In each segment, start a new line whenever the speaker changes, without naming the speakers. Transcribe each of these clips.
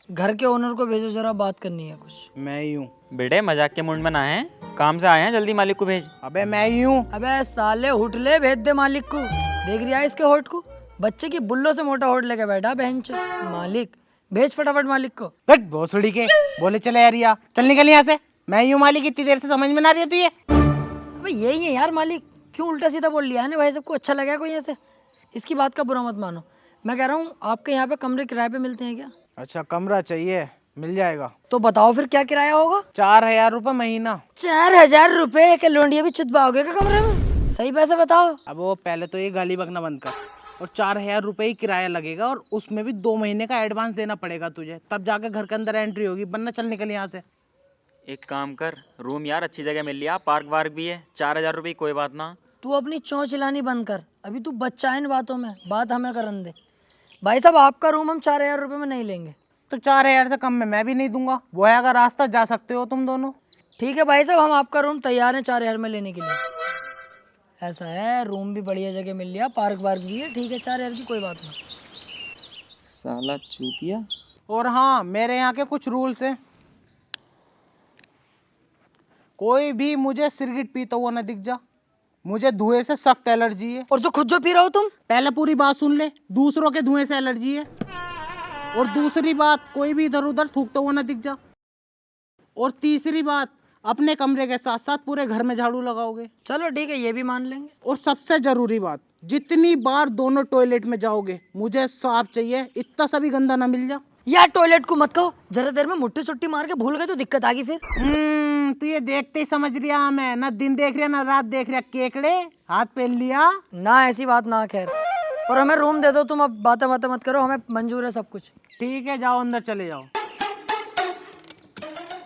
घर के ओनर को भेजो, जरा बात करनी है कुछ।
मैं ही हूँ।
बेटे मजाक के मूड में ना है, काम से आए हैं, जल्दी मालिक को भेज।
अबे मैं ही हूँ।
अबे साले हुटले, भेज दे मालिक को। देख रही है इसके होठ को, बच्चे की बुल्लो से मोटा होठ लेके बैठा बहनचो। मालिक भेज फटाफट मालिक को।
हट भोसड़ी के, बोले चले यारिया, चल निकल यहाँ से। मैं ही हूँ मालिक, इतनी देर से समझ में ना रही है तुझे?
अबे यही है यार मालिक, क्यों उल्टा सीधा बोल लिया है ना भाई? सबको अच्छा लगा कोई ऐसे? इसकी बात का बुरा मत मानो। मैं कह रहा हूँ आपके यहाँ पे कमरे किराए पे मिलते हैं क्या?
अच्छा कमरा चाहिए, मिल जाएगा।
तो बताओ फिर क्या किराया होगा?
4000 रुपये महीना।
4000 रुपए के लोंडिया भी चुदवाओगे क्या कमरे में? सही पैसे बताओ।
अब वो पहले तो ये गाली बकना बंद कर। और 4000 रुपये ही किराया लगेगा, और उसमें भी 2 महीने का एडवांस देना पड़ेगा तुझे, तब जाके घर के अंदर एंट्री होगी, वरना चल निकल यहाँ से।
एक काम कर, रूम यार अच्छी जगह मिल लिया, पार्क वार्क भी है, 4000 रुपये कोई बात ना।
तू अपनी चौंच चिल्लानी बंद कर, अभी तू बच्चा है इन बातों में, बात हमें करन दे। भाई साहब आपका रूम हम 4000 रुपये में नहीं लेंगे।
तो 4000 से कम में मैं भी नहीं दूंगा, वो है अगर रास्ता जा सकते हो तुम दोनों।
ठीक है भाई साहब, हम आपका रूम तैयार है 4000 में लेने के लिए। ऐसा है, रूम भी बढ़िया जगह मिल लिया, पार्क वार्क भी है, ठीक है 4000 की कोई बात नहीं।
साला चूतिया।
और हाँ, मेरे यहाँ के कुछ रूल्स हैं। कोई भी मुझे सिगरेट पीता हुआ ना दिख जा, मुझे धुएं से सख्त एलर्जी है।
और जो खुद जो पी रहे हो तुम?
पहले पूरी बात सुन ले, दूसरों के धुएं से एलर्जी है। और दूसरी बात, कोई भी इधर उधर थूकता हुआ ना दिख जा। और तीसरी बात, अपने कमरे के साथ साथ पूरे घर में झाड़ू लगाओगे।
चलो ठीक है, ये भी मान लेंगे।
और सबसे जरूरी बात, जितनी बार दोनों टॉयलेट में जाओगे मुझे साफ चाहिए, इतना सा भी गंदा ना मिल जा।
यार टॉयलेट को मत कहो, जरा देर में मुट्ठी सुट्टी मार के भूल गए तो दिक्कत आ गई फिर।
तू ये देखते ही समझ रिया, मैं ना दिन देख रिया ना रात देख रिया, केकड़े हाथ पहन लिया
ना, ऐसी बात ना। खैर, और हमें रूम दे दो, तुम अब बातें बातें मत करो, हमें मंजूर है सब कुछ।
ठीक है, जाओ अंदर चले जाओ।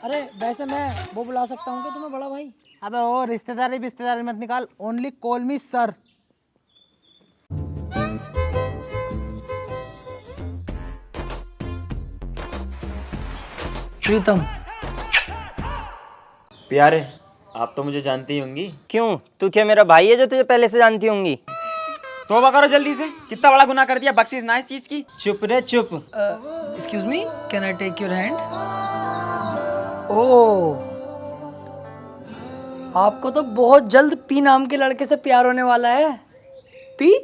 अरे वैसे मैं वो बुला सकता हूँ क्या तुम्हें, बड़ा भाई?
अबे ओ रिश्तेदारी मत निकाल, ओनली कॉल मी सर।
प्रीतम।
प्यारे, आप तो मुझे जानती ही होंगी।
क्यों, तू क्या मेरा भाई है जो तुझे पहले से जानती होंगी?
तोबा करो जल्दी से, कितना बड़ा गुनाह कर दिया, बख्शीश ना इस चीज की।
चुप रे चुप।
Excuse me, can I take your hand? Oh, आपको तो बहुत जल्द पी नाम के लड़के से प्यार होने वाला है। पी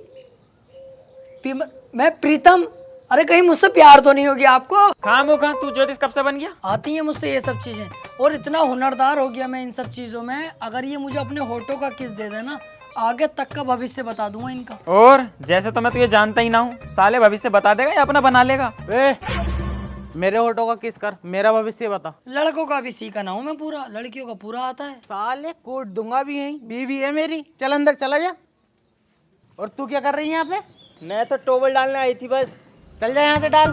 पी मैं प्रीतम। अरे कहीं मुझसे प्यार तो नहीं होगी आपको?
खामोखा तू ज्योतिष कब से बन गया?
आती है मुझसे ये सब चीजें, और इतना हुनरदार हो गया मैं इन सब चीजों में, अगर ये मुझे अपने होठों का किस दे देना, आगे तक का भविष्य बता दूंगा इनका।
और जैसे तो मैं तुझे जानता ही ना हूँ, साले भविष्य बता देगा या अपना बना लेगा?
मेरे होठों का किस कर, मेरा भविष्य बता।
लड़कों का भी सीखा ना हूँ मैं पूरा, लड़कियों का पूरा आता है।
साले कूट दूंगा भी यहीं, बीवी है मेरी। चल अंदर चला जा। और तू क्या कर रही है यहाँ पे?
मैं तो टॉवल डालने आई थी बस।
चल जा यहाँ से, डाल।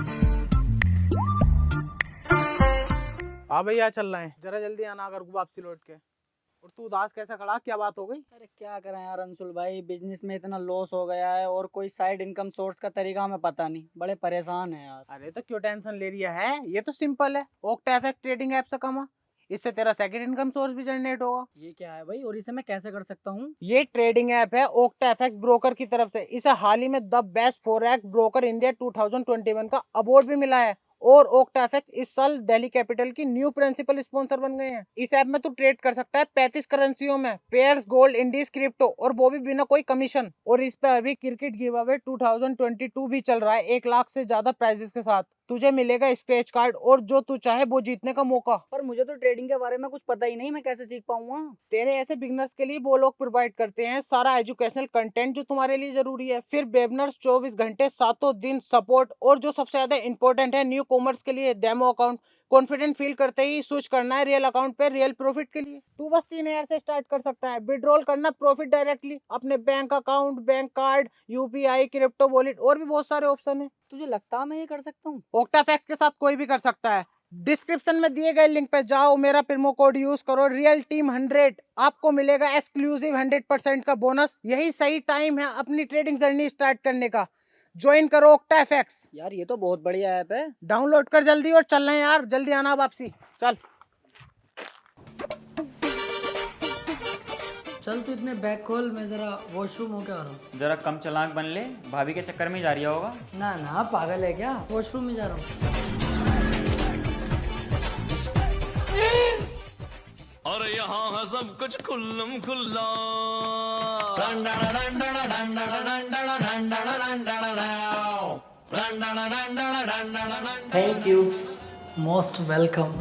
हाँ भैया चल रहे हैं, जरा जल्दी आना अगर वापसी लौट के। और तू उदास कैसा खड़ा, क्या बात हो गई?
अरे क्या करें यार अंशुल भाई, बिजनेस में इतना लॉस हो गया है और कोई साइड इनकम सोर्स का तरीका हमें पता नहीं, बड़े परेशान है यार।
अरे तो क्यों टेंशन ले रही है, ये तो सिंपल है। ओक्टाफेक्स ट्रेडिंग ऐप से कमा, इससे तेरा सेकंड इनकम सोर्स भी जनरेट होगा।
ये क्या है भाई, और इसे मैं कैसे कर सकता हूँ?
ये ट्रेडिंग ऐप है ओक्टाफेक्स ब्रोकर की तरफ से। इसे हाल ही में the best forex broker India 2021 का अवार्ड भी मिला है। और ओक्टाफेक्स इस साल दिल्ली कैपिटल की न्यू प्रिंसिपल स्पॉन्सर बन गए हैं। इस ऐप में तू ट्रेड कर सकता है 35 करेंसियों में, पेयर्स, गोल्ड, इंडीज, क्रिप्टो, और वो भी बिना कोई कमीशन। और इस पे अभी क्रिकेट गिव अवे 2022 भी चल रहा है, 1 लाख से ज्यादा प्राइजेस के साथ। तुझे मिलेगा स्क्रैच कार्ड और जो तू चाहे वो जीतने का मौका।
पर मुझे तो ट्रेडिंग के बारे में कुछ पता ही नहीं, मैं कैसे सीख पाऊंगा?
तेरे ऐसे बिगनर्स के लिए वो लोग प्रोवाइड करते हैं सारा एजुकेशनल कंटेंट जो तुम्हारे लिए जरूरी है। फिर वेबिनार्स 24 घंटे 7 दिन सपोर्ट, और जो सबसे ज्यादा इंपॉर्टेंट है, न्यू कॉमर्स के लिए डेमो अकाउंट। कॉन्फिडेंट फील करते ही स्विच करना है रियल अकाउंट पे रियल प्रॉफिट के लिए। तू बस 3000 से स्टार्ट कर सकता है। विड्रॉल करना प्रॉफिट डायरेक्टली अपने bank account, bank card, UPI, crypto wallet, और भी बहुत सारे ऑप्शन है।
तुझे लगता है मैं ये कर सकता हूँ?
ओक्टाफेक्स के साथ कोई भी कर सकता है। डिस्क्रिप्शन में दिए गए लिंक पे जाओ, मेरा प्रोमो कोड यूज करो रियल टीम 100, आपको मिलेगा एक्सक्लूसिव 100% का बोनस। यही सही टाइम है अपनी ट्रेडिंग जर्नी स्टार्ट करने का। ज्वाइन करो ओक्टा एफएक्स,
यार ये तो बहुत बढ़िया ऐप है।
डाउनलोड कर जल्दी और चल रहे हैं यार, जल्दी आना वापसी। चल
चल तू इतने बैग खोल, मैं जरा वॉशरूम होके आ रहा हूँ।
जरा कम चालाक बन ले, भाभी के चक्कर में ही जा रही होगा।
ना ना पागल है क्या, वॉशरूम में जा रहा हूँ।
और यहाँ है सब कुछ खुल्लम खुल्ला।
Thank you.
Most welcome.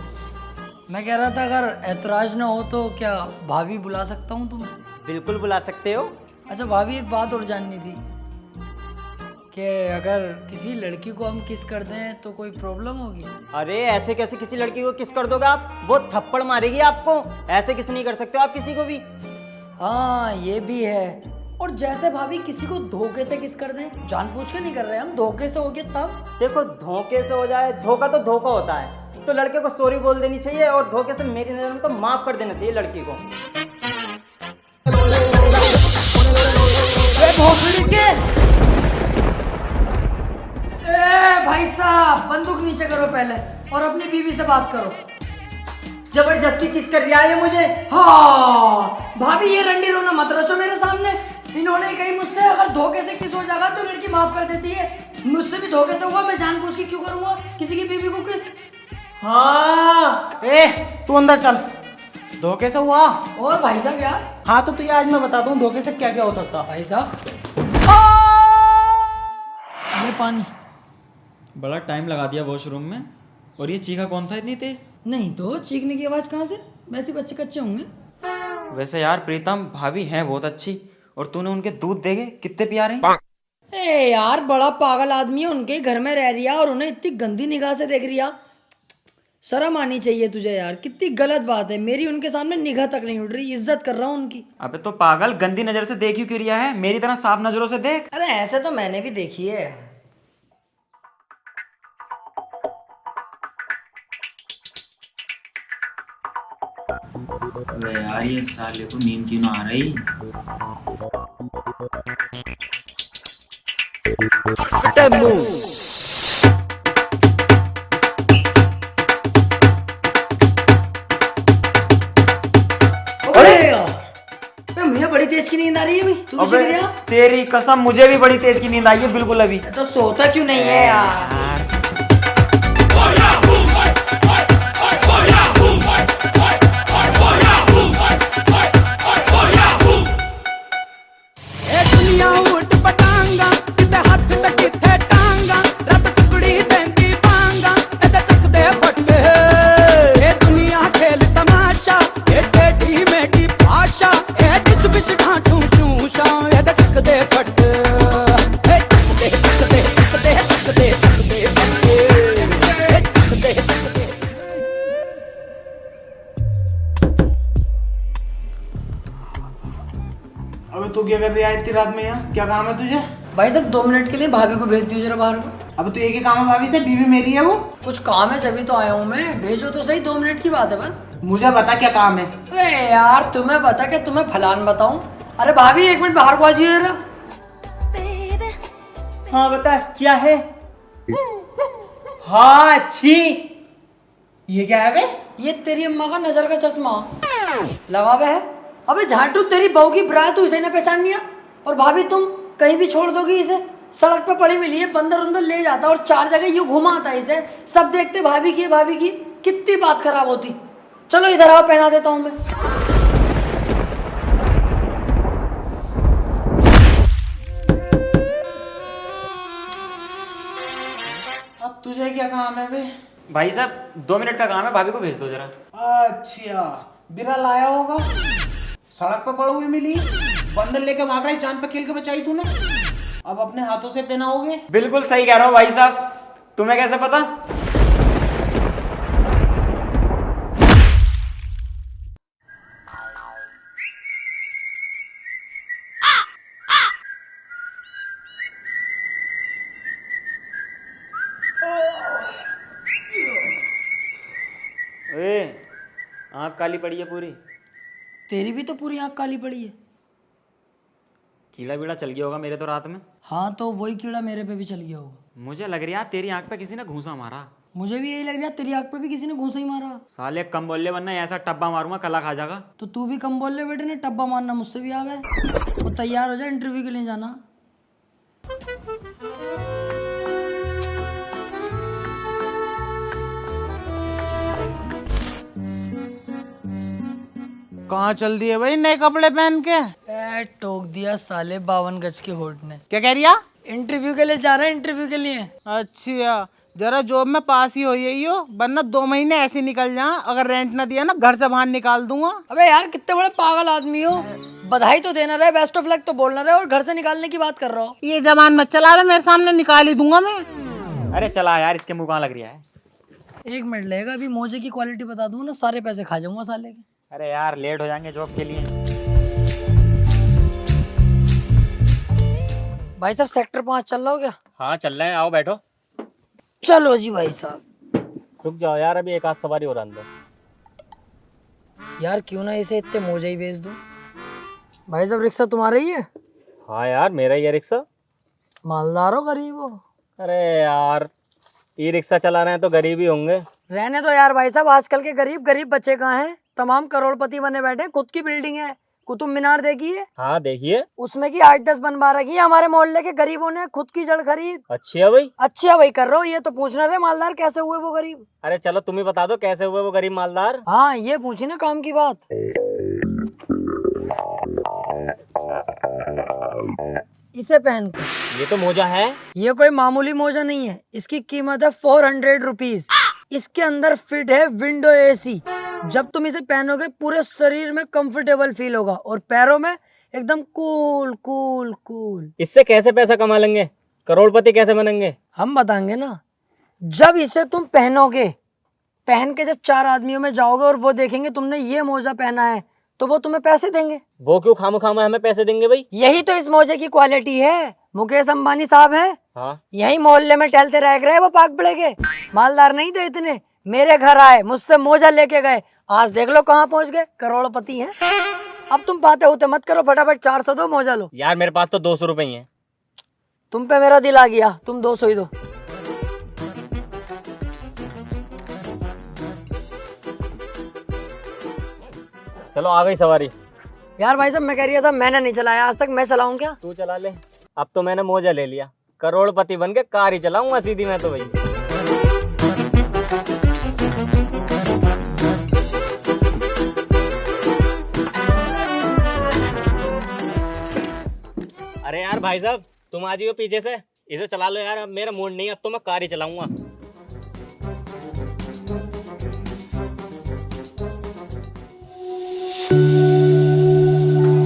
मैं कह रहा था अगर ऐतराज ना हो तो क्या भाभी बुला सकता हूँ तुम्हें?
बिल्कुल बुला सकते हो।
अच्छा भाभी, एक बात और जाननी थी कि अगर किसी लड़की को हम किस कर दें तो कोई प्रॉब्लम होगी?
अरे ऐसे कैसे किसी लड़की को किस कर दोगे आप, वो थप्पड़ मारेगी आपको। ऐसे किस नहीं कर सकते हो आप किसी को भी।
हाँ ये भी है। और जैसे भाभी किसी को धोखे से किस कर दें, जानबूझ के नहीं कर रहे हम, धोखे से हो गया तब।
देखो धोखे से हो जाए, धोखा तो धोखा होता है, तो लड़के को सॉरी बोल देनी चाहिए और धोखे से मेरी नजर में तो माफ कर देना चाहिए लड़की को।
भाई साहब बंदूक नीचे करो पहले और अपनी बीवी से बात करो।
जबरदस्ती किस कर रही है मुझे?
हाँ भाभी, ये रंडी रोना मत रचो मेरे सामने। इन्होंने कही मुझसे अगर धोखे से किस हो जाएगा तो लड़की माफ कर देती है। मुझसे भी धोखे से हुआ, मैं जानबूझ के क्यों करूंगा किसी की बीवी को किस?
हाँ ए तू अंदर चल। धोखे से हुआ?
और भाई साहब यार।
हाँ तो तुझे आज मैं बताता हूँ धोखे से क्या क्या हो सकता है।
भाई साहब ये पानी।
बड़ा टाइम लगा दिया वॉशरूम में। और ये चीखा कौन था इतनी तेज?
नहीं तो चीखने की आवाज कहाँ से, वैसे बच्चे कच्चे होंगे।
वैसे यार प्रीतम, भाभी हैं बहुत अच्छी, और तूने उनके दूध देखे कितने प्यारे हैं।
ए यार बड़ा पागल आदमी है, उनके घर में रह रही है और उन्हें इतनी गंदी निगाह से देख रही है। शर्म आनी चाहिए तुझे यार, कितनी गलत बात है। मेरी उनके सामने निगाह तक नहीं उठ रही, इज्जत कर रहा हूँ उनकी।
अबे तो पागल, गंदी नजर से देख क्यों रिया है? मेरी तरह साफ नजरों से देख।
अरे ऐसे तो मैंने भी देखी है।
अबे यार ये साले को नींद क्यों ना आ रही?
मुझे बड़ी तेज की नींद आ रही है अभी। तू
अबे
अबे
तेरी कसम, मुझे भी बड़ी तेज की नींद आई है बिल्कुल अभी।
तो सोता क्यों नहीं है यार?
दुनिया उठ पटांगा, किते हथ ते किथे टांगा, रब टुकड़ी देंदी पांगा, एदे चकदे पट्टे। ए दुनिया खेल तमाशा, ए टेढ़ी मेढ़ी भाषा, ए डिच बिच ढांठू चूशा, एदे चकदे पट्टे। ए चकदे चकदे चकदे चकदे चकदे पट्टे, ए चकदे चकदे।
अबे तू क्या कर रही है इतनी रात में यहाँ? क्या काम है तुझे?
भाई साहब 2 मिनट के लिए भाभी को भेज दियो जरा बाहर को।
अब तू एक ही काम है भाभी से, बीवी मेरी है वो।
कुछ काम है जब तो आया हूँ मैं, भेजो तो सही, 2 मिनट की बात है बस।
मुझे बता क्या काम है।
अरे यार तुम्हें बता क्या, तुम्हें फलान बताऊं? अरे भाभी 1 मिनट बाहर को आ जाइए जरा।
हाँ बता क्या है? हाँ अच्छी।
ये क्या है बे?
ये तेरी अम्मा का नजर का चश्मा लगा हुआ है। अबे झाटू, तेरी बहू की ब्रा तू इसे ना पहचान लिया? और भाभी तुम कहीं भी छोड़ दोगी इसे? सड़क पे पड़ी मिली है, बंदर उंदर ले जाता और 4 जगह यूं घुमाता इसे, सब देखते भाभी की भाभी की। कितनी बात खराब होती। चलो इधर आओ, पहना देता हूँ मैं।
अब तुझे क्या काम है बे?
भाई साहब 2 मिनट का काम है, भाभी को भेज दो जरा।
अच्छा बिरा लाया होगा, सड़क पे पड़ी हुई मिली, बंदर लेके भाग रहा है, जान पे खेल के बचाई तूने, अब अपने हाथों से पहनाओगे?
बिल्कुल सही कह रहा हूँ भाई साहब, तुम्हें कैसे पता? ओए आँख काली पड़ी है पूरी।
तेरी भी तो पूरी आँख काली पड़ी है।
कीड़ा बीड़ा चल गया होगा मेरे तो रात में।
हाँ तो वही कीड़ा मेरे पे भी चल गया होगा।
मुझे लग रहा है तेरी आँख पे किसी ने घूंसा मारा।
मुझे भी यही लग रहा है, तेरी आँख पे भी किसी ने घूंसा ही मारा।
साले कम बोल ले वरना ऐसा टब्बा मारूंगा कला खा जाएगा।
तो तू भी कम बोल ले बेटे ने, टब्बा मारना मुझसे भी आवे। और तैयार हो जा, इंटरव्यू के लिए जाना।
कहाँ चल दिए भाई नए कपड़े पहन के?
टोक दिया साले 52 गज के होठ ने।
क्या कह रिया?
इंटरव्यू के लिए जा रहा है, इंटरव्यू के लिए।
अच्छा, जरा जॉब में पास ही हो यही हो, वरना 2 महीने ऐसे निकल जा। अगर रेंट ना दिया ना घर से बाहर निकाल दूंगा।
अबे यार कितने बड़े पागल आदमी हो, बधाई तो देना रहे, बेस्ट ऑफ लक तो बोलना रहे, और घर से निकालने की बात कर रहा हो।
ये जबान मत चला रहे, मेरे सामने निकाल ही दूंगा मैं।
अरे चला यार, इसके मुँह कहाँ लग रहा है।
1 मिनट लगेगा, अभी मोजे की क्वालिटी बता दूंगा ना, सारे पैसे खा जाऊंगा साले के।
अरे यार लेट हो जाएंगे जॉब के लिए।
भाई साहब सेक्टर 5 चल रहा हो क्या?
हाँ चल रहे हैं, आओ बैठो।
चलो जी भाई साहब।
रुक जाओ यार, अभी एक आध सवारी और अंदर।
यार क्यों ना इसे इतने मोजे ही भेज दूं। भाई साहब रिक्शा तुम्हारा ही है?
हाँ यार मेरा ही है रिक्शा।
मालदार हो गरीब हो?
अरे यार ई रिक्शा चला रहे हैं तो गरीब ही होंगे।
रहने दो यार भाई साहब, आजकल के गरीब बच्चे कहाँ हैं, तमाम करोड़पति बने बैठे। खुद की बिल्डिंग है, कुतुब मीनार देखिए।
हाँ देखिए।
उसमें की 8-10 बनवा रखी है। हमारे मोहल्ले के गरीबों ने खुद की जड़ खरीद।
अच्छी है भाई।
अच्छा भाई कर रहे हो, ये तो पूछना रहे मालदार कैसे हुए वो गरीब।
अरे चलो तुम ही बता दो कैसे हुए वो गरीब मालदार।
हाँ ये पूछी ना काम की बात। इसे पहन कर।
ये तो मोजा है।
ये कोई मामूली मोजा नहीं है, इसकी कीमत है 400 रुपीज। इसके अंदर फिट है विंडो एसी। जब तुम इसे पहनोगे पूरे शरीर में कंफर्टेबल फील होगा और पैरों में एकदम कूल कूल कूल।
इससे कैसे पैसा कमा लेंगे, करोड़पति कैसे बनेंगे?
हम बताएंगे ना। जब इसे तुम पहनोगे, पहन के जब 4 आदमियों में जाओगे और वो देखेंगे तुमने ये मोजा पहना है, तो वो तुम्हें पैसे देंगे।
वो क्यों खामा हमें पैसे देंगे भाई?
यही तो इस मोजे की क्वालिटी है। मुकेश अंबानी साहब हैं,
हाँ
यही मोहल्ले में टहलते रह गए, वो पाक बड़े के मालदार नहीं थे इतने। मेरे घर आए, मुझसे मोजा लेके गए, आज देख लो कहाँ पहुंच गए, करोड़पति हैं। अब तुम बातें होते मत करो, फटाफट 400 दो, मोजा लो।
यार मेरे पास तो 200 रुपए ही है।
तुम पे मेरा दिल आ गया, तुम 200 ही दो।
चलो आ गई सवारी।
यार भाई साहब मैं कह रहा था, मैंने नहीं चलाया आज तक, मैं चलाऊं क्या?
तू चला ले। अब तो मैंने मोजा ले लिया, करोड़पति बन के कार ही चलाऊंगा सीधी मैं तो भाई। अरे यार भाई साहब तुम आ जाइए पीछे से, इसे चला लो यार, अब मेरा मूड नहीं है, अब तो मैं कार ही चलाऊंगा।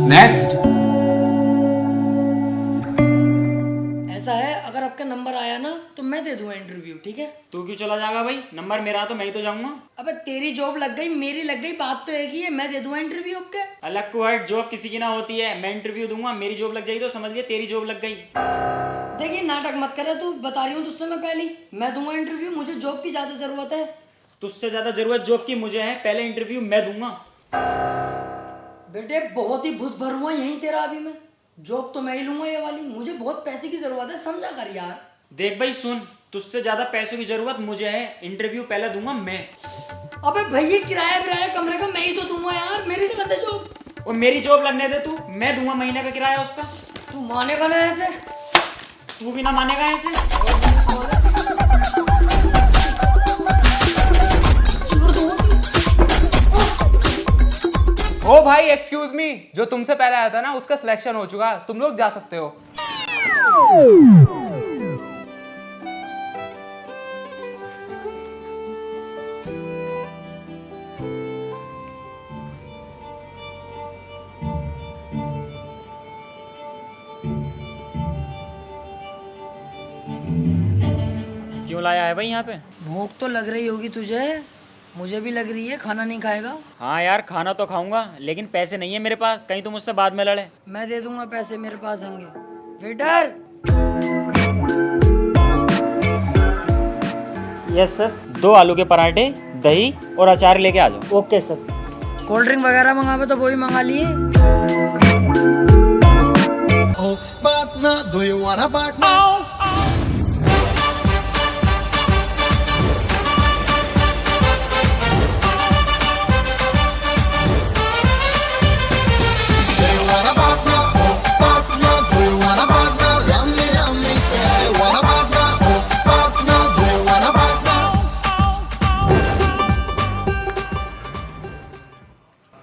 नेक्स्ट।
ऐसा है, अगर आपका नंबर आया ना तो मैं दे दूंगा इंटरव्यू, ठीक है?
तू क्यों चला जाएगा भाई? नंबर मेरा तो मैं ही तो जाऊंगा।
अबे तेरी जॉब लग गई, मेरी लग गई, बात तो एक ही है। मैं दे दूंगा इंटरव्यू आपके।
अलग को हट, जॉब किसी की ना होती है। मैं इंटरव्यू दूंगा, मेरी जॉब लग जाएगी तो समझ लिए तेरी जॉब लग गई।
देखिए नाटक मत करे, तू बता रही हूँ तुझसे मैं पहले, मैं दूंगा इंटरव्यू, मुझे जॉब की ज्यादा जरूरत है।
तुझसे ज्यादा जरूरत जॉब की मुझे है, पहले इंटरव्यू मैं दूंगा।
बेटे बहुत ही घुस भर हुआ यहीं तेरा, अभी मैं जॉब तो मैं ही लूंगा ये वाली, मुझे बहुत पैसे की जरूरत है, समझा कर यार।
देख भाई सुन, तुझसे ज्यादा पैसों की जरूरत मुझे है, इंटरव्यू पहले दूंगा मैं।
अबे भैया किराया कमरे का मैं ही तो दूंगा यार, मेरी नहीं करते जॉब।
और मेरी जॉब लगने दे तू, मैं दूंगा महीने का किराया उसका।
तू मानेगा ना ऐसे?
तू भी ना मानेगा ऐसे।
ओ भाई एक्सक्यूज मी, जो तुमसे पहले आया था ना उसका सिलेक्शन हो चुका, तुम लोग जा सकते हो।
क्यों लाया है भाई यहाँ पे?
भूख तो लग रही होगी तुझे, मुझे भी लग रही है। खाना नहीं खाएगा?
हाँ यार खाना तो खाऊंगा, लेकिन पैसे नहीं है मेरे पास, कहीं तुम मुझसे बाद में लड़े।
मैं दे दूंगा पैसे, मेरे पास होंगे। वेटर।
Yes sir. 2 आलू के पराठे, दही और अचार लेके आ जाओ।
Okay sir.
कोल्ड ड्रिंक वगैरह मंगावे तो वही मंगा लिए।
partner, do you want a partner? Do you want a partner? Partner, do you want a partner? Love me, say, want a partner? Partner, do you want a partner?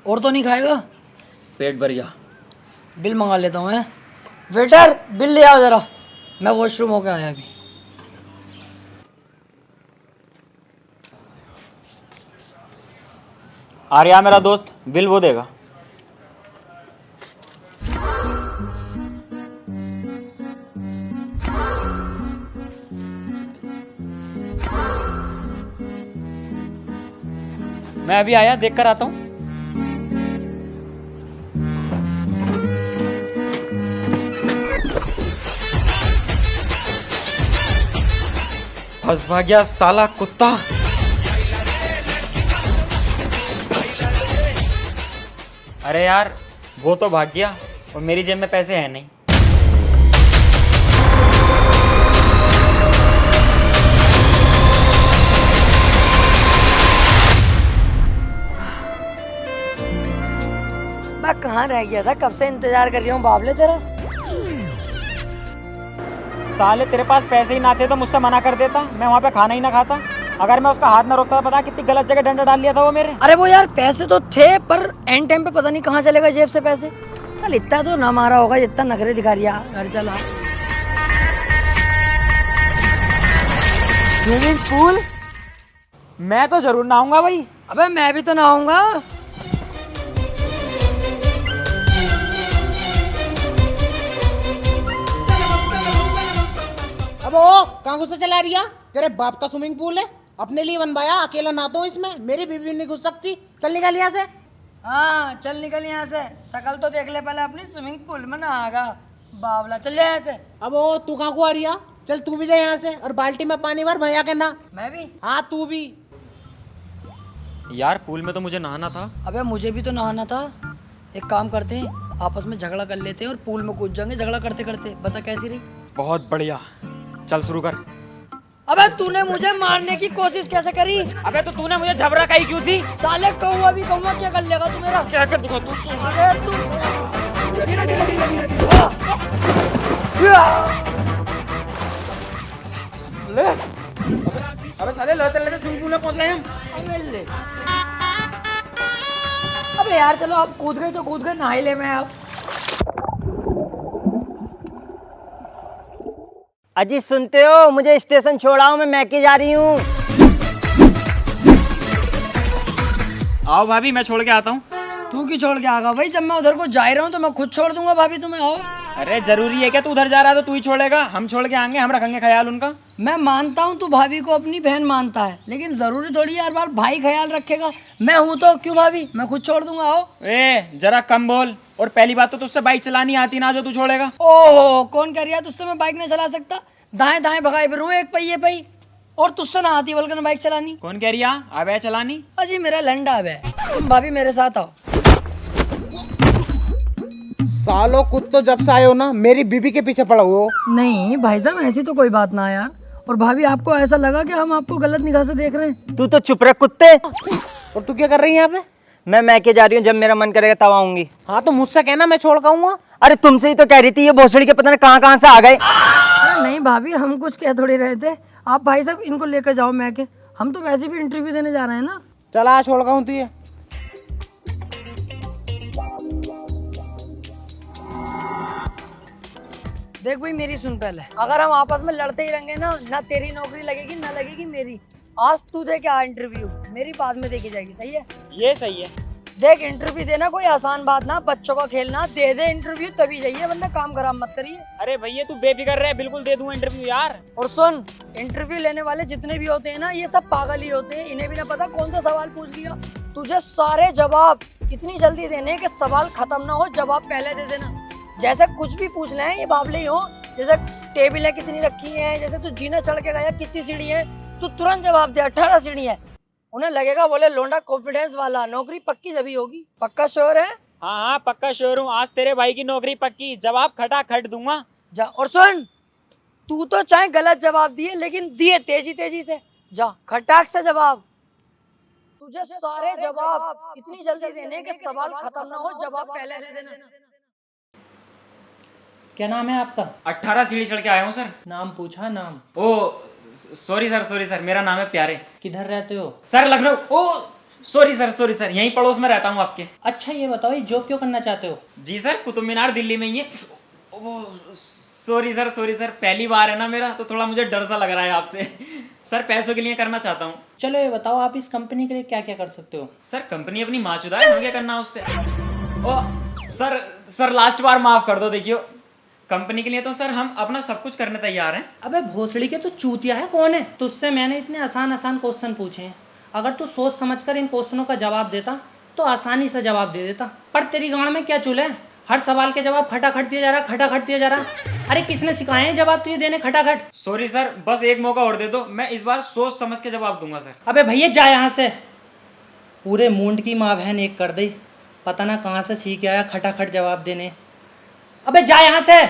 और तो नहीं खाएगा?
पेट भर गया।
बिल मंगा लेता हूँ मैं। वेटर बिल ले आओ जरा, मैं वॉशरूम होके आया अभी।
आर्या मेरा दोस्त, बिल वो देगा। मैं अभी आया, देख कर आता हूँ। फंस भाग गया साला कुत्ता। अरे यार वो तो भाग गया और मेरी जेब में पैसे हैं नहीं।
मैं कहाँ रह गया था, कब से इंतजार कर रही हूँ बाबले तेरा।
साले तेरे पास पैसे ही ना थे तो मुझसे मना कर देता, मैं वहाँ पे खाना ही ना खाता। अगर मैं उसका हाथ ना रोकता तो पता कितनी गलत जगह डंडा डाल लिया था वो मेरे।
अरे वो यार पैसे तो थे पर एंड टाइम पे पता नहीं कहाँ चलेगा जेब से पैसे। चल इतना तो ना मारा होगा जितना नखरे दिखा रही है। घर चला। Swimming pool?
मैं तो जरूर नहाऊंगा भाई।
अबे मैं भी तो नहाऊंगा।
अब ओ कहाँ घुसा चला रिया? तेरे बाप का स्विमिंग पूल है, अपने लिए बनवाया, अकेला नहाता हूँ इसमें, मेरी बीवी नहीं घुस सकती। चल निकल यहाँ से।
हाँ चल निकल यहाँ से, शकल तो देख ले पहले अपनी। स्विमिंग पूल में नहागा बावला, चल जाए यहाँ से।
अब ओ तू कहाँ को आ रिया? चल तू भी जा यहाँ से और बाल्टी में पानी भर भैया के ना।
मैं भी?
हाँ तू भी।
यार पूल में तो मुझे नहाना था।
अबे मुझे भी तो नहाना था। एक काम करते हैं, आपस में झगड़ा कर लेते हैं और पूल में कूद जाएंगे झगड़ा करते करते। बता कैसी रही?
बहुत बढ़िया, चल शुरू कर।
अबे तूने मुझे मारने की कोशिश कैसे करी?
अबे तो तूने मुझे झबरा काई क्यों थी?
साले कौवा भी कौवा, क्या कर लेगा तू मेरा?
क्या कर दूंगा तू?
अरे तू
अबे साले लड़ते लड़ते स्विमिंग पूल में पहुंच गए हम।
अबे ले। अबे यार चलो आप कूद गए तो कूद गए, नहा ही ले मैं अब।
अजी सुनते हो, मुझे स्टेशन छोड़ाओ, मैं मैके जा रही हूँ।
आओ भाभी, मैं छोड़ के आता हूँ।
तू क्यों छोड़ के आगा भाई? जब मैं उधर को जा ही रहा हूँ तो मैं खुद छोड़ दूंगा भाभी तुम्हें। आओ।
अरे जरूरी है क्या तू उधर जा रहा है तो तू ही छोड़ेगा? हम छोड़ के आएंगे, हम रखेंगे ख्याल उनका।
मैं मानता हूँ तू भाभी को अपनी बहन मानता है, लेकिन जरूरी थोड़ी हर बार भाई ख्याल रखेगा। मैं हूँ तो क्यों भाभी, मैं खुद छोड़ दूंगा। आओ।
ए जरा कम बोल, और पहली बात तो तुझसे बाइक चलानी आती ना जो तू छोड़ेगा।
ओहो, कौन कह रहा है तुझसे मैं बाइक नहीं चला सकता? दाएं दाएं भगाए फिरूं एक पहिए पे ही, और तुझसे ना आती बल्कि बाइक चलानी।
कौन कह रिया अब है चलानी?
अजी मेरा लंडा है। तुम भाभी मेरे साथ आओ।
सालो कुछ तो जब से आए हो ना मेरी बीबी के पीछे पड़ा हुए हो।
नहीं भाई साहब ऐसी तो कोई बात ना यार। और भाभी आपको ऐसा लगा कि हम आपको गलत निगाह से देख रहे हैं?
तू तो चुप रह कुत्ते।
और तू क्या कर रही है यहाँ पे?
मैं मैके जा रही हूँ, जब मेरा मन करेगा तब आऊंगी।
हाँ तो मुझसे कहना, मैं छोड़ आऊंगा।
अरे तुमसे ही तो कह रही थी, ये भोसड़ी के पता नहीं कहाँ कहाँ से आ गए।
अरे नहीं भाभी, हम कुछ कह थोड़ी रहे थे। आप भाई साहब इनको लेकर जाओ मैके, हम तो वैसे भी इंटरव्यू देने जा रहे हैं ना।
चला छोड़ हूँ तुझे।
देख भाई मेरी सुन पहले, अगर हम आपस में लड़ते ही रहेंगे ना तेरी नौकरी लगेगी ना लगेगी मेरी। आज तू दे के आ इंटरव्यू, मेरी बाद में देखी जाएगी। सही है?
ये सही है।
देख इंटरव्यू देना कोई आसान बात ना, बच्चों का खेलना। दे दे इंटरव्यू तभी जाइए, वरना काम खराब मत करिए।
अरे भैया तू बेफिक्र रहे, बिल्कुल दे दूंगा इंटरव्यू यार।
और सुन, इंटरव्यू लेने वाले जितने भी होते हैं ना, ये सब पागल ही होते हैं। इन्हें भी ना पता कौन सा सवाल पूछ लिया। तुझे सारे जवाब इतनी जल्दी देने कि सवाल खत्म ना हो, जवाब पहले दे देना। जैसे कुछ भी पूछ ले ये बावले ही हो, जैसे टेबलें कितनी रखी हैं, जैसे तू जीना चढ़ के गया कितनी सीढ़ी है, तू तुरंत जवाब दे 18 सीढ़ी है। उन्हें लगेगा बोले लोंडा कॉन्फिडेंस वाला, नौकरी पक्की जभी होगी। पक्का श्योर है?
हाँ हाँ पक्का श्योर हूँ, आज तेरे भाई की नौकरी पक्की, जवाब खटाखट दूंगा।
जा और सुन, तू तो चाहे गलत जवाब दिए लेकिन दिए तेजी तेजी से। जा खटाक से जवाब। तुझे सारे जवाब इतनी जल्दी देने के सवाल खत्म ना हो, जवाब पहले दे देना।
क्या नाम है आपका?
18 सीढ़ी चढ़ के आया हूँ सर।
नाम पूछा? नाम?
ओ सॉरी सर, मेरा नाम है प्यारे।
किधर रहते हो?
सर लखनऊ। ओ सॉरी सर, यहीं पड़ोस में रहता हूँ आपके।
अच्छा ये बताओ, ये जॉब क्यों करना चाहते हो?
जी सर, कुतुब मीनार दिल्ली में ही है। सॉरी सर, पहली बार है ना मेरा, तो थोड़ा मुझे डर सा लग रहा है आपसे। सर पैसों के लिए करना चाहता हूँ।
चलो ये बताओ, आप इस कंपनी के लिए क्या क्या कर सकते हो?
सर कंपनी अपनी माचुदा है, हमें क्या करना उससे। ओ सर लास्ट बार माफ कर दो। देखियो कंपनी के लिए तो सर हम अपना सब कुछ करने तैयार हैं।
अबे भोसड़ी के, तो चूतिया है कौन है? तुझसे मैंने इतने आसान क्वेश्चन पूछे हैं, अगर तू सोच समझकर इन क्वेश्चनों का जवाब देता तो आसानी से जवाब दे देता। पर तेरी गांड में क्या चूल है? हर सवाल के जवाब खटाखट दिया जा रहा। अरे किसने सिखाए हैं जवाब तुझे देने खटाखट?
सॉरी सर, बस एक मौका और दे दो, मैं इस बार सोच समझ के जवाब दूंगा सर।
अबे भैया जा यहाँ से। पूरे मूंड की माँ बहन एक कर दी, पता ना कहाँ से सीख आया खटाखट जवाब देने। अबे जा यहाँ से।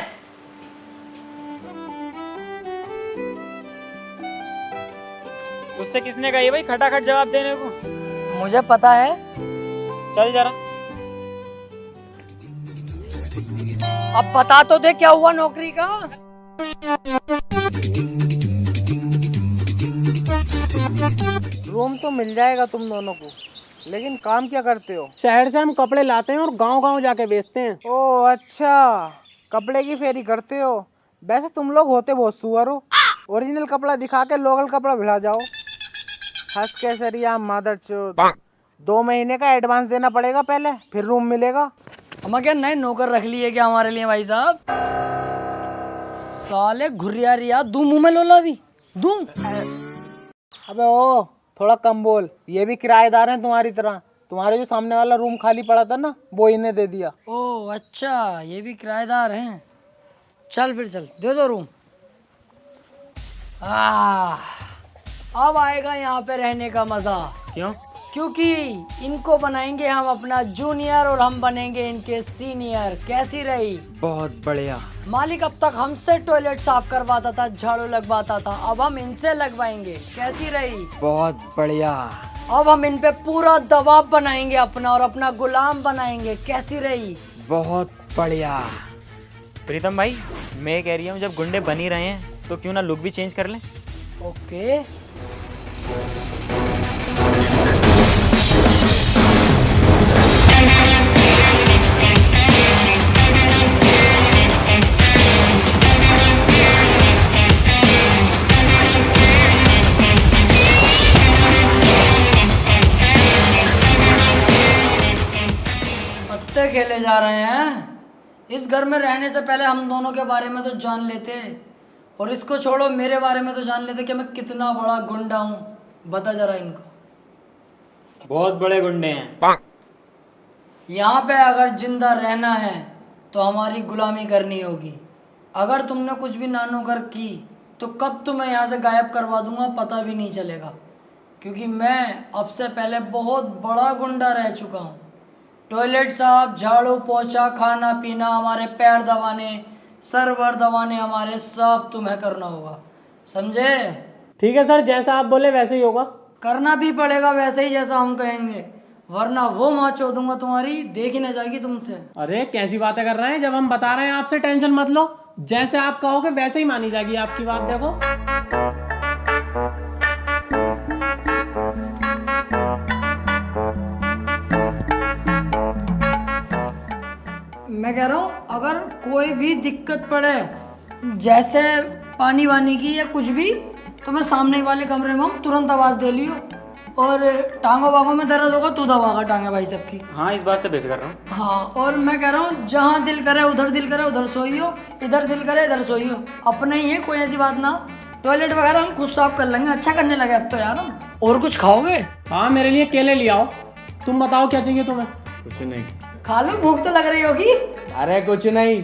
उससे किसने कही भाई खटाखट जवाब देने को?
मुझे पता है।
चल जरा।
अब बता तो दे क्या हुआ नौकरी का।
रूम तो मिल जाएगा तुम दोनों को, लेकिन काम क्या करते हो? शहर से हम कपड़े लाते हैं और गांव-गांव जाके बेचते हैं। ओह अच्छा, कपड़े की फेरी करते हो। वैसे तुम लोग होते बहुत सुअर हो, ओरिजिनल कपड़ा दिखा के लोकल कपड़ा भिड़ा जाओ। हंस के सरिया मदरचोद। 2 महीने का एडवांस देना पड़ेगा पहले, फिर रूम मिलेगा।
हम क्या नए नौकर रख लिए क्या हमारे लिए भाई साहब? साले घुरिया रिया दूं मुंह में लोला भी दूं।
अबे ओ थोड़ा कम बोल, ये भी किराएदार हैं तुम्हारी तरह। तुम्हारे जो सामने वाला रूम खाली पड़ा था ना, वो इन्हें दे दिया।
ओह अच्छा, ये भी किराएदार हैं। चल फिर चल, दे दो रूम। अब आएगा यहाँ पे रहने का मजा।
क्यों?
क्योंकि इनको बनाएंगे हम अपना जूनियर और हम बनेंगे इनके सीनियर। कैसी रही?
बहुत बढ़िया।
मालिक अब तक हमसे टॉयलेट साफ करवाता था, झाड़ू लगवाता था, अब हम इनसे लगवाएंगे। कैसी रही?
बहुत बढ़िया।
अब हम इन पे पूरा दबाव बनाएंगे अपना और अपना गुलाम बनाएंगे। कैसी रही?
बहुत बढ़िया। प्रीतम भाई, मैं कह रही हूँ जब गुंडे बन ही रहे हैं तो क्यों ना लुक भी चेंज कर लें।
ओके। पत्ते खेले जा रहे हैं। इस घर में रहने से पहले हम दोनों के बारे में तो जान लेते, और इसको छोड़ो मेरे बारे में तो जान लेते कि मैं कितना बड़ा गुंडा हूँ। बता जरा इनको।
बहुत बड़े गुंडे हैं।
यहाँ पे अगर जिंदा रहना है तो हमारी गुलामी करनी होगी। अगर तुमने कुछ भी नानूकर की तो कब तुम्हें यहाँ से गायब करवा दूंगा पता भी नहीं चलेगा, क्योंकि मैं अब से पहले बहुत बड़ा गुंडा रह चुका हूँ। टॉयलेट साफ, झाड़ू पोछा, खाना पीना, हमारे पैर दबाने, सरवर दबाने हमारे सब तुम्हें करना होगा, समझे?
ठीक है सर, जैसा आप बोले वैसे ही होगा।
करना भी पड़ेगा वैसे ही जैसा हम कहेंगे, वरना वो माँ चोदूंगा तुम्हारी, देख ही न जाएगी तुमसे।
अरे कैसी बातें कर रहे हैं, जब हम बता रहे हैं आपसे टेंशन मत लो। जैसे आप कहोगे वैसे ही मानी जाएगी आपकी बात। देखो
मैं कह रहा हूँ अगर कोई भी दिक्कत पड़े, जैसे पानी वानी की या कुछ भी, तो मैं सामने वाले कमरे में हूँ, तुरंत आवाज़ दे लियो। और टांगों वागों में दर्द होगा तू दबागा टांगे भाई सबकी।
हाँ इस बात से बेफिक्र रहो।
हाँ, और मैं कह रहा हूँ जहाँ दिल करे उधर सोइयो, इधर दिल करे इधर सोइयो। अपने ही है, कोई ऐसी बात ना। टॉयलेट वगैरह हम खुद साफ कर लेंगे, अच्छा करने लगे अब तो यार हम। और कुछ खाओगे?
हाँ मेरे लिए केले ले आओ। तुम बताओ क्या चाहिए तुम्हें?
कुछ नहीं।
खा लो, भूख तो लग रही होगी।
अरे कुछ नहीं।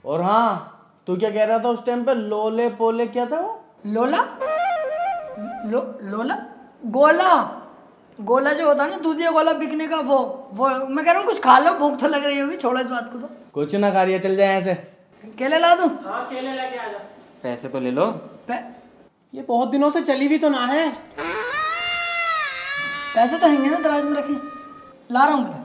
और हाँ, तू क्या कह रहा था उस टाइम पे? लोले पोले क्या था वो?
लोला? लोला? गोला? गोला जो होता है ना, दूधिया गोला बिकने का, वो मैं कह रहा हूँ कुछ खा लो, भूख तो लग रही होगी, छोड़ो इस बात को। तो
कुछ ना खा रही है, चल जाए ऐसे।
केले ला दूं?
हाँ केले लेके आ जा।
पैसे तो ले लो।
ये बहुत दिनों से चली भी तो ना है।
पैसे तो हैंगे ना दराज में रखे, ला रहा हूँ मैं।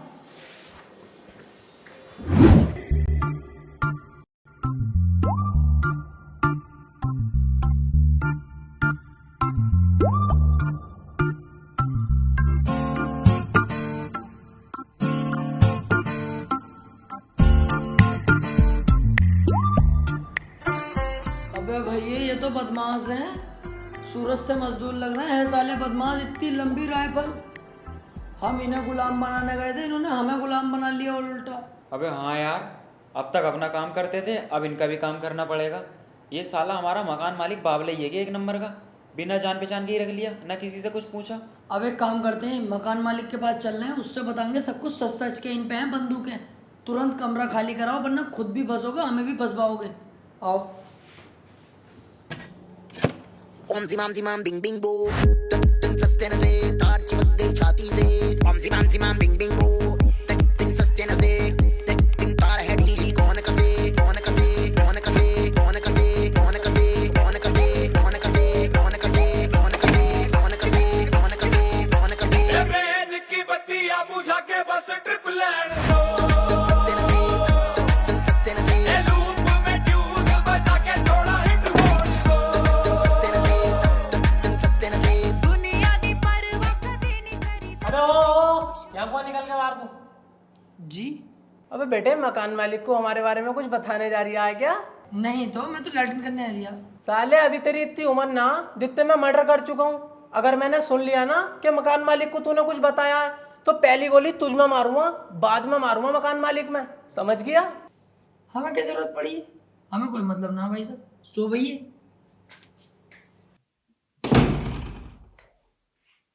अबे भैया ये तो बदमाश हैं, सूरत से मजदूर लग रहे हैं साले बदमाश। इतनी लंबी राइफल, हम इन्हें गुलाम बनाने गए थे, इन्होंने हमें गुलाम बना लिया और उल्टा।
अबे हाँ यार, अब तक अपना काम करते थे, अब इनका भी काम करना पड़ेगा। ये साला हमारा मकान मालिक बाबले ही है कि एक नंबर का, बिना जान पहचान के ही रख लिया, ना किसी से कुछ पूछा।
अब एक काम करते हैं, मकान मालिक के पास चल रहे हैं, उससे बताएंगे सब कुछ सच सच के। इन पे हैं बंदूकें, तुरंत कमरा खाली कराओ वरना खुद भी फंसोगे, हमें भी फंसवाओगे। आओ।
ओम जिमाम जिमाम बिंग बिंग बो, तन सस्ते न से तार चिपक गई छाती से। ओम जिमाम बिंग बिंग बो, तन सस्ते न से तार है ढीली। कौन कसे कौन कसे कौन कसे कौन कसे कौन कसे कौन कसे कौन कसे कौन कसे कौन कसे कौन कसे कौन कसे कौन कसे रेड की बत्तियां बुझा के बस ट्रिप लैंड दो। सस्ते न से लूप में ट्यून बजा के थोड़ा हिट बोल दो।
अबे ओ यहाँ कौन निकल के बाहर को?
जी
अबे बेटे, मकान मालिक को हमारे बारे में कुछ बताने जा रही है क्या?
नहीं तो मैं तो लैट्रिन करने आ रही है।
साले अभी तेरी इतनी उम्र ना, जितने मैं मर्डर कर चुका हूँ। अगर मैंने सुन लिया ना कि मकान मालिक को तूने कुछ बताया है, तो पहली गोली तुझ में मारूंगा, बाद में मारूंगा मकान मालिक में, समझ गया?
हमें क्या जरूरत पड़ी है, हमें कोई मतलब ना भाई साहब, सो भैया।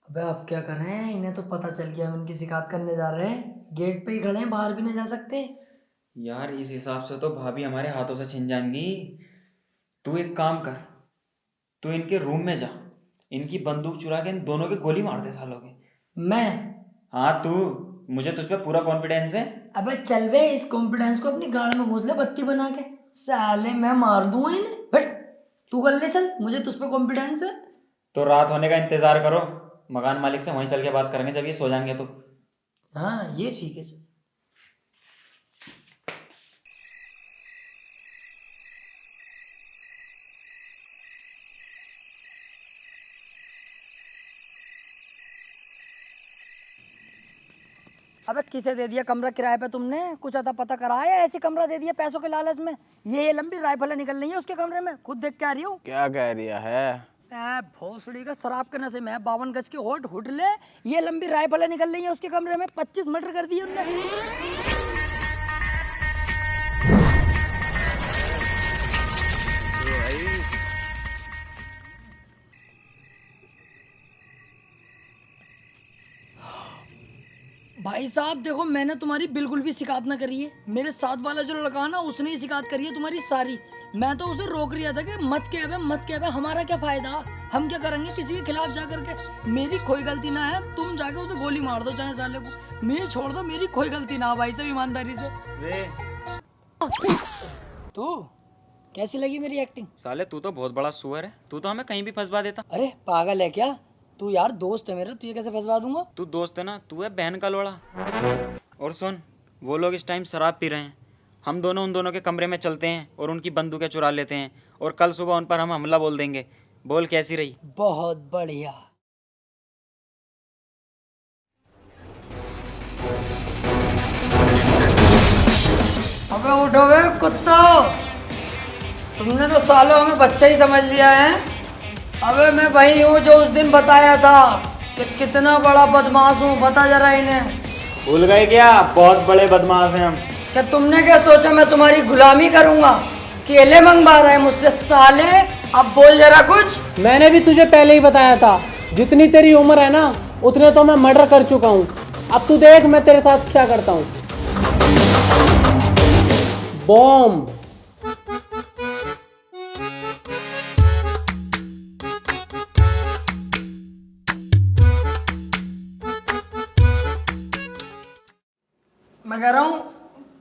अबे अब क्या कर रहे हैं, इन्हें तो पता चल गया हम इनकी शिकायत करने जा रहे हैं। गेट पे ही खड़े हैं, बाहर भी नहीं जा सकते।
यार इस हिसाब से तो भाभी हमारे हाथों से छिन जाएंगी। तू एक काम कर, तू इनके रूम में जा, इनकी बंदूक चुरा के इन दोनों की गोली मार दे सालों के।
मैं?
हाँ तू, मुझे तुझ पे पूरा कॉन्फिडेंस है।
अबे चल बे, इस कॉन्फिडेंस को अपनी गाड़ में घुस ले बत्ती बना के, साले मैं मार दूंगा इन्हें। बट तू कर ले, चल, मुझे तुझ पे कॉन्फिडेंस है।
तो रात होने का इंतजार करो, मकान मालिक से वहीं चल के बात करेंगे जब ये सो जाएंगे तो।
हाँ ये ठीक है। चल अबे किसे दे दिया कमरा किराए पे तुमने? कुछ अता पता कराया, ऐसी कमरा दे दिया पैसों के लालच में? ये लंबी राइफलें निकल रही है उसके कमरे में, खुद देख के आ रही हूँ।
क्या कह दिया है?
भोसड़ी का शराब के नशे में 52 गज की होट हुट ले, ये लंबी राइफलें निकल रही है उसके कमरे में। 25 मर्डर कर दिए उनने। भाई साहब देखो, मैंने तुम्हारी बिल्कुल भी शिकायत ना करी है। मेरे साथ वाला जो लड़का ना, उसने ही शिकायत करी है तुम्हारी सारी। मैं तो उसे रोक रहा था कि मत कह बे, हमारा क्या फायदा, हम क्या करेंगे किसी के खिलाफ जा करके। मेरी कोई गलती ना है, तुम जाके उसे गोली मार दो चाहे साले को, मैं छोड़ दो, मेरी कोई गलती ना। भाई साहब ईमानदारी से। तू कैसी लगी मेरी एक्टिंग?
साले तू तो बहुत बड़ा सुअर है, तू तो हमें कहीं भी फंसवा देता।
अरे पागल है क्या तू? यार दोस्त है मेरा, तू ये कैसे फंसवा दूंगा?
तू दोस्त है ना, तू है बहन का लोड़ा। और सुन, वो लोग इस टाइम शराब पी रहे हैं, हम दोनों उन दोनों के कमरे में चलते हैं और उनकी बंदूकें चुरा लेते हैं, और कल सुबह उन पर हम हमला बोल देंगे। बोल कैसी रही?
बहुत बढ़िया। अबे उठो बे कुत्तो, तुमने तो सालों हमें बच्चा ही समझ लिया है। अबे मैं वही हूँ जो उस दिन बताया था कि कितना बड़ा बदमाश हूँ, बता जरा इन्हें।
भूल गए क्या? बहुत बड़े बदमाश हैं हम।
क्या तुमने क्या सोचा मैं तुम्हारी गुलामी करूंगा? केले मंगवा रहे हैं मुझसे साले, अब बोल जरा कुछ।
मैंने भी तुझे पहले ही बताया था, जितनी तेरी उम्र है ना, उतने तो मैं मर्डर कर चुका हूँ। अब तू देख मैं तेरे साथ क्या करता हूँ। बॉम्ब।
मैं कह रहा हूँ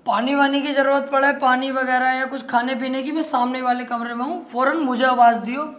पानी वानी की जरूरत पड़े, पानी वगैरह या कुछ खाने पीने की, मैं सामने वाले कमरे में हूँ, फौरन मुझे आवाज दियो।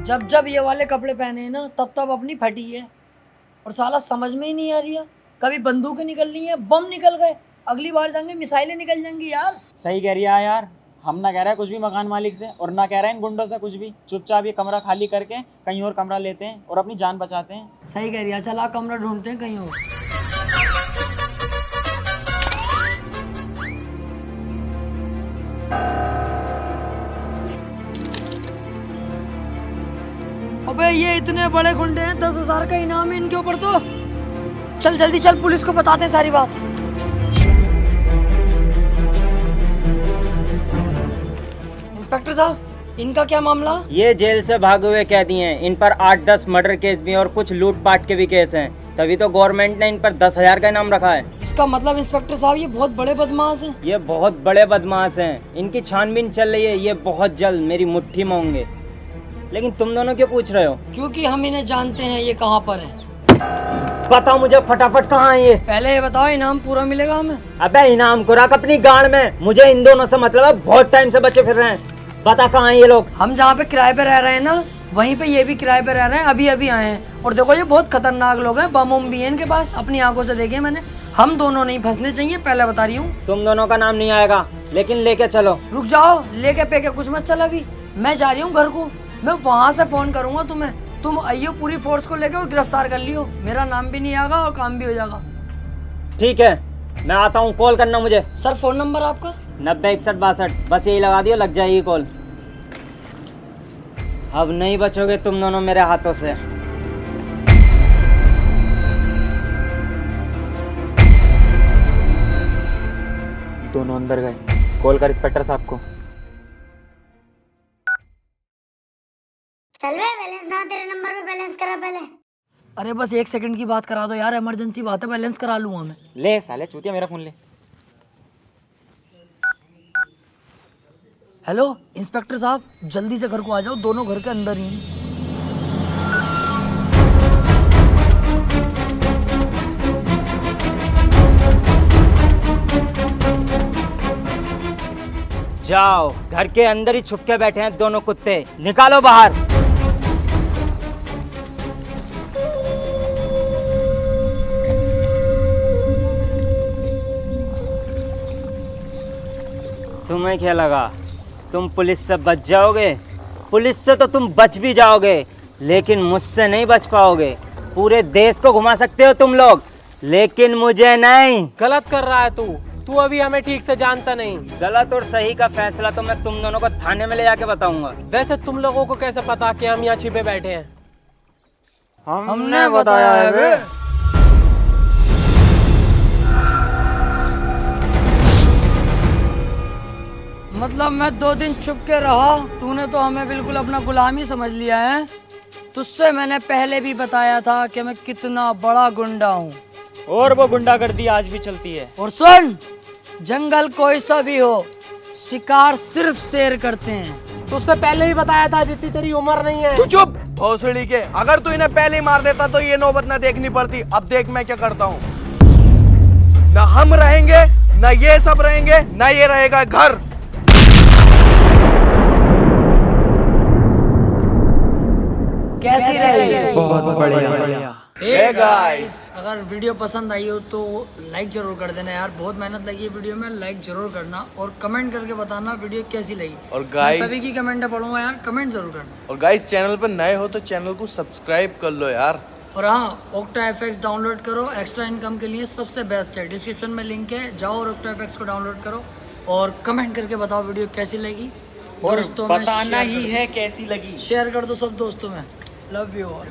जब जब ये वाले कपड़े पहने हैं ना, तब तब अपनी फटी है। और साला समझ में ही नहीं आ रही है, कभी बंदूकें निकल रही हैं, बम निकल गए, अगली बार जाएंगे मिसाइलें निकल जाएंगी यार।
सही कह रही है यार, हम ना कह रहे हैं कुछ भी मकान मालिक से और ना कह रहे हैं इन गुंडों से कुछ भी। चुपचाप ये कमरा खाली करके कहीं और कमरा लेते हैं और अपनी जान बचाते हैं।
सही कह रही है, चला कमरा ढूंढते हैं कहीं और। अबे ये इतने बड़े गुंडे हैं, 10,000 का इनाम है इनके ऊपर तो। चल जल्दी चल, पुलिस को बताते हैं सारी बात। इंस्पेक्टर साहब, इनका क्या मामला?
ये जेल से भागे हुए कैदी हैं। इन पर 8-10 मर्डर केस भी हैं और कुछ लूटपाट के भी केस हैं। तभी तो गवर्नमेंट ने इन पर 10,000 का इनाम रखा है।
इसका मतलब इंस्पेक्टर साहब ये बहुत बड़े बदमाश हैं।
ये बहुत बड़े बदमाश हैं। इनकी छानबीन चल रही है। ये बहुत जल्द मेरी मुट्ठी में होंगे। लेकिन तुम दोनों क्यों पूछ रहे हो?
क्योंकि हम इन्हें जानते हैं ये कहाँ पर है।
बताओ मुझे फटाफट, कहाँ है ये?
पहले ये बताओ, इनाम पूरा मिलेगा हमें?
अबे इनाम को रख अपनी गाड़ में, मुझे इन दोनों से मतलब है। बहुत टाइम से बचे फिर रहे हैं। बता कहाँ है ये लोग?
हम जहाँ पे किराए पे रह रहे हैं ना, वहीं पे ये भी किराए पे रह रहे हैं। अभी अभी आए हैं। और देखो ये बहुत खतरनाक लोग हैं, बम उम भी है इनके पास, अपनी आंखों से देखे मैंने। हम दोनों नहीं फंसने चाहिए, पहले बता रही हूँ।
तुम दोनों का नाम नहीं आएगा, लेकिन लेके चलो।
रुक जाओ, लेके पे के कुछ मत चल। अभी मैं जा रही हूँ घर को, मैं वहाँ से फोन करूंगा तुम्हें। तुम आइयो पूरी फोर्स को लेके और गिरफ्तार कर लियो। मेरा नाम भी नहीं आएगा और काम भी हो जाएगा।
ठीक है, मैं आता हूँ। कॉल करना मुझे।
सर फोन नंबर आपका?
906162। बस यही लगा दियो, लग जाएगी कॉल। अब नहीं बचोगे तुम दोनों मेरे हाथों से।
दोनों अंदर गए। कॉल कर इंस्पेक्टर साहब को।
चल बे, बैलेंस ना तेरे नंबर पे बैलेंस करा पहले।
अरे बस 1 सेकंड की बात करा दो यार, इमरजेंसी बात है, बैलेंस करा लूंगा मैं।
ले साले चूतिया, मेरा फोन ले।
हेलो इंस्पेक्टर साहब, जल्दी से घर को आ जाओ, दोनों घर के अंदर ही हैं।
जाओ, घर के अंदर ही छुप के बैठे हैं दोनों कुत्ते, निकालो बाहर। तुम्हें क्या लगा तुम पुलिस से बच जाओगे? पुलिस से तो तुम बच भी जाओगे, लेकिन मुझसे नहीं बच पाओगे। पूरे देश को घुमा सकते हो तुम लोग, लेकिन मुझे नहीं।
गलत कर रहा है तू अभी हमें ठीक से जानता नहीं।
गलत और सही का फैसला तो मैं तुम दोनों को थाने में ले जाके बताऊंगा।
वैसे तुम लोगों को कैसे पता कि हम यहाँ छिपे बैठे हैं?
हमने बताया है बे। मतलब मैं 2 दिन छुप के रहा, तूने तो हमें बिल्कुल अपना गुलाम ही समझ लिया है। तुझसे मैंने पहले भी बताया था कि मैं कितना बड़ा गुंडा हूँ।
और वो गुंडागर्दी आज भी चलती है।
और सुन, जंगल कोई सा भी हो, शिकार सिर्फ शेर करते हैं।
तुझसे पहले भी बताया था, जितनी तेरी उम्र नहीं है।
तू चुप भोसड़ी के। अगर तू इन्हें पहले ही मार देता तो ये नौबत ना देखनी पड़ती। अब देख मैं क्या करता हूँ। ना हम रहेंगे, ना ये सब रहेंगे, ना ये रहेगा घर।
कैसी रही?
बहुत बढ़िया।
हे गाइस, अगर वीडियो पसंद आई हो तो लाइक जरूर कर देना यार। बहुत मेहनत लगी है वीडियो में, लाइक जरूर करना और कमेंट करके बताना वीडियो कैसी लगी।
और गाइस,
मैं सभी की कमेंट पढ़ूंगा यार, कमेंट जरूर करना।
और गाइस, चैनल पर नए हो तो चैनल को सब्सक्राइब कर लो यार।
और हाँ, OctaFX डाउनलोड करो, एक्स्ट्रा इनकम के लिए सबसे बेस्ट है। डिस्क्रिप्शन में लिंक है, जाओ और OctaFX को डाउनलोड करो और कमेंट करके बताओ वीडियो कैसी लगी।
और
दोस्तों में
बताना
शेयर
ही
कर
है कैसी लगी।
शेयर कर दो सब दोस्तों में। Love you all.